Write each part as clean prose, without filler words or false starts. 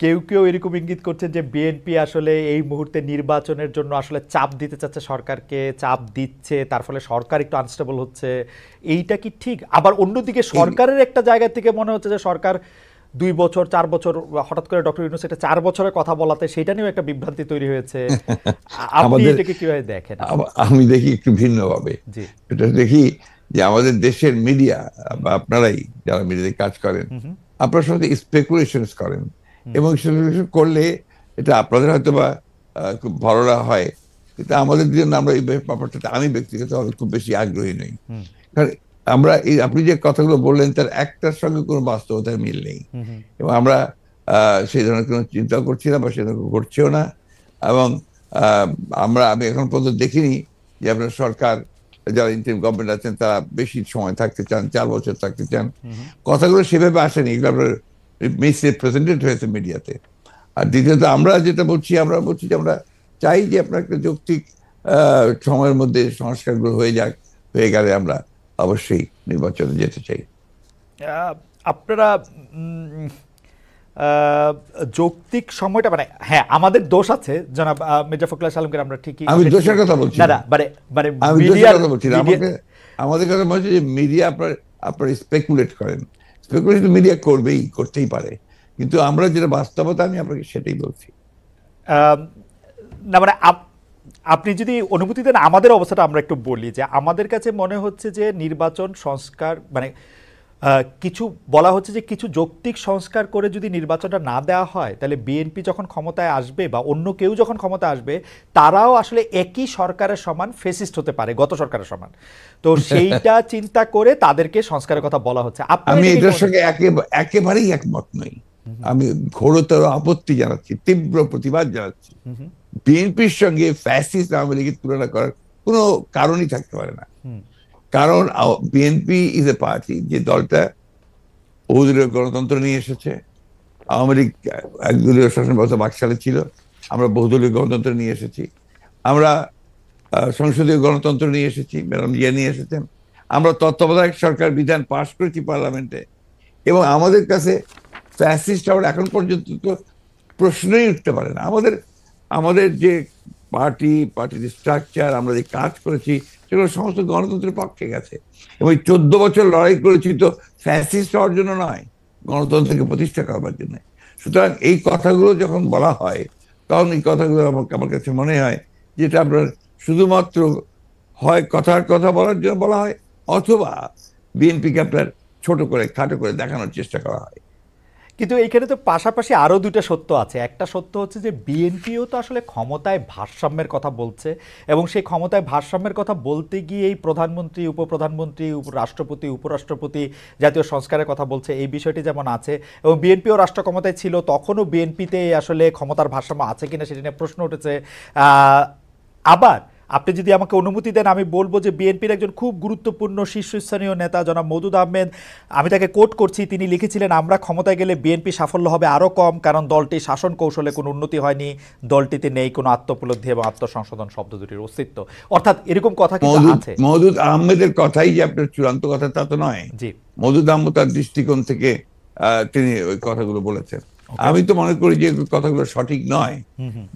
কেউ কেউ এরকম ইঙ্গিত করছেন যে বিএনপি আসলে এই মুহূর্তে নির্বাচনের জন্য আসলে চাপ দিতে চাচ্ছে সরকারকে, চাপ দিচ্ছে, তার ফলে সরকার একটু আনস্টেবল হচ্ছে। এইটা কি ঠিক? আবার অন্যদিকে সরকারের একটা জায়গা থেকে মনে হচ্ছে যে সরকার 2 বছর 4 বছর, হঠাৎ করে ডক্টর ইউনূস একটা 4 বছরের কথা বলাতে সেটা নিয়েও একটা বিভ্রান্তি তৈরি হয়েছে। আপনি আমাদের এটাকে কিভাবে দেখেন আসলে? আমি দেখি একটু ভিন্নভাবে। জি। এটা দেখি যে আমাদের দেশের মিডিয়া বা আপনারাই যারা মিডিয়াতে কাজ করেন, আপনারা সাথে স্পেকুলেশন করেন, এবং স্পেকুলেশন করলে এটা আপনাদের হয়তো বা খুব ভররা হয়, কিন্তু আমাদের জন্য আমরা এই ব্যাপারটাতে আমি ব্যক্তিগতভাবে খুব বেশি আগ্রহী নই। কারণ আমরা এই আপনি যে কথাগুলো বললেন তার একটার সঙ্গে কোনো বাস্তবতার মিল নেই, এবং আমরা সেই ধরনের কোনো চিন্তা করছি না বা সে ধরনের ঘটছেও না। এবং আমি এখন পর্যন্ত দেখিনি যে আপনার সরকার, যারা ইন্টারিম গভর্নমেন্ট আছেন তারা বেশি সময় থাকতে চান, 4 বছর থাকতে চান। কথাগুলো সেভাবে আসেনি, এগুলো আপনার মিসরিপ্রেজেন্টেড হয়েছে মিডিয়াতে। আর দ্বিতীয়ত আমরা যেটা বলছি, আমরা বলছি যে আমরা চাই যে আপনার একটা যৌক্তিক সময়ের মধ্যে সংস্কারগুলো হয়ে যাক, হয়ে গেলে আমরা অবশ্যই নির্বাচনে যেতে চাই। আপনারা যৌক্তিক সময়টা, মানে হ্যাঁ আমাদের দোষ আছে জনাব মির্জা ফখরুল ইসলাম আলমগীর, আমরা ঠিকই আমি দোষের কথা বলছি না না, না মানে মানে আমি দোষের মিডিয়ার কথা বলছি না। আমাদের কথা বলছি যে মিডিয়া আপনার স্পেকুলেট করেন, স্পেকুলেট মিডিয়া করতেই পারে, কিন্তু আমরা যেটা বাস্তবতা আমি আপনাকে সেটাই বলছি। না মানে আপনি যদি অনুমতি দেন আমাদের অবস্থাটা আমরা একটু বলি, যে আমাদের কাছে মনে হচ্ছে যে নির্বাচন সংস্কার মানে কিছু বলা হচ্ছে যে কিছু যৌক্তিক সংস্কার করে যদি নির্বাচনটা না দেওয়া হয় তাহলে বিএনপি যখন ক্ষমতায় আসবে বা অন্য কেউ যখন ক্ষমতায় আসবে তারাও আসলে একই সরকারের সমান ফেসিস্ট হতে পারে, গত সরকারের সমান। তো সেইটা চিন্তা করে তাদেরকে সংস্কারের কথা বলা হচ্ছে। আমি এটার সঙ্গে একেবারেই একমত নই। আমি ঘোরতর আপত্তি জানাচ্ছি, তীব্র প্রতিবাদ জানাচ্ছি। বিএনপির সঙ্গে ফ্যাসিস্ট আওয়ামী লীগের তুলনা করার কোনো কারণই থাকতে পারে না। কারণ বিএনপি ইজ এ পার্টি, যে দলটা বহুদলীয় গণতন্ত্র নিয়ে এসেছে। আওয়ামী লীগ একদলীয় শাসন ব্যবস্থা বাকশালে ছিল, আমরা বহুদলীয় গণতন্ত্র নিয়ে এসেছি। আমরা সংসদীয় গণতন্ত্র নিয়ে এসেছি, ম্যাডাম জিয়া নিয়ে এসেছেন। আমরা তত্ত্বাবধায়ক সরকার বিধান পাশ করেছি পার্লামেন্টে, এবং আমাদের কাছে ফ্যাসিস্ট আবার এখন পর্যন্ত তো প্রশ্নই উঠতে পারে না। আমাদের যে পার্টির স্ট্রাকচার, আমরা যে কাজ করেছি সেগুলো সমস্ত গণতন্ত্রের পক্ষে গেছে, এবং 14 বছর লড়াই করেছি তো ফ্যাসিস্ট হওয়ার জন্য নয়, গণতন্ত্রকে প্রতিষ্ঠা করবার জন্য। সুতরাং এই কথাগুলো যখন বলা হয় তখন এই কথাগুলো আমার কাছে মনে হয় যেটা আপনার শুধুমাত্র হয় কথার কথা বলার জন্য বলা হয়, অথবা বিএনপিকে আপনার ছোট করে খাটো করে দেখানোর চেষ্টা করা হয়। কিন্তু এইখানে তো পাশাপাশি আরও দুইটা সত্য আছে। একটা সত্য হচ্ছে যে বিএনপিও তো আসলে ক্ষমতায় ভারসাম্যের কথা বলছে, এবং সেই ক্ষমতায় ভারসাম্যের কথা বলতে গিয়ে এই প্রধানমন্ত্রী, উপপ্রধানমন্ত্রী, রাষ্ট্রপতি, উপরাষ্ট্রপতি জাতীয় সংস্কারের কথা বলছে, এই বিষয়টি যেমন আছে। এবং বিএনপিও রাষ্ট্র ক্ষমতায় ছিল, তখনও বিএনপিতে আসলে ক্ষমতার ভারসাম্য আছে কিনা সেটা নিয়ে প্রশ্ন উঠেছে। আবার আপনি যদি আমাকে অনুমতি দেন আমি বলবো যে বিএনপির একজন খুব গুরুত্বপূর্ণ শীর্ষস্থানীয় নেতা জনাব মওদুদ আহমেদ, আমি তাকে কোট করছি, তিনি লিখেছিলেন, আমরা ক্ষমতায় গেলে বিএনপি সাফল্য হবে আরও কম, কারণ দলটির শাসন কৌশলে কোনো উন্নতি হয়নি, দলটিতে নেই কোনো আত্মোপলব্ধি এবং আত্মসংশোধন শব্দ দুটির অস্তিত্ব। অর্থাৎ এরকম কথা কিন্তু আছে। মওদুদ আহমেদের কথাই যে আপনার চূড়ান্ত কথা তা তো নয়। জি, মওদুদ আহমেদ তার দৃষ্টিকোণ থেকে তিনি ওই কথাগুলো বলেছেন। আমি তো মনে করি যে কথাগুলো সঠিক নয়।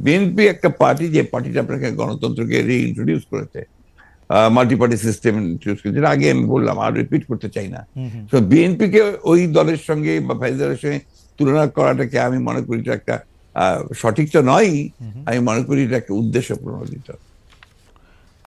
বিএনপি একটা পার্টি, যে পার্টিটা আপনাকে গণতন্ত্রকে রিইন্ট্রোডিউস করেছে, মাল্টি পার্টি সিস্টেম ইন্ট্রোডিউস করেছে, যেটা আগে আমি বললাম, আর রিপিট করতে চাই না। তো বিএনপিকে ওই দলের সঙ্গে বা দলের সঙ্গে তুলনা করাটাকে আমি মনে করি এটা একটা সঠিক তো নয়, আমি মনে করি এটা একটা উদ্দেশ্য প্রণোদিত।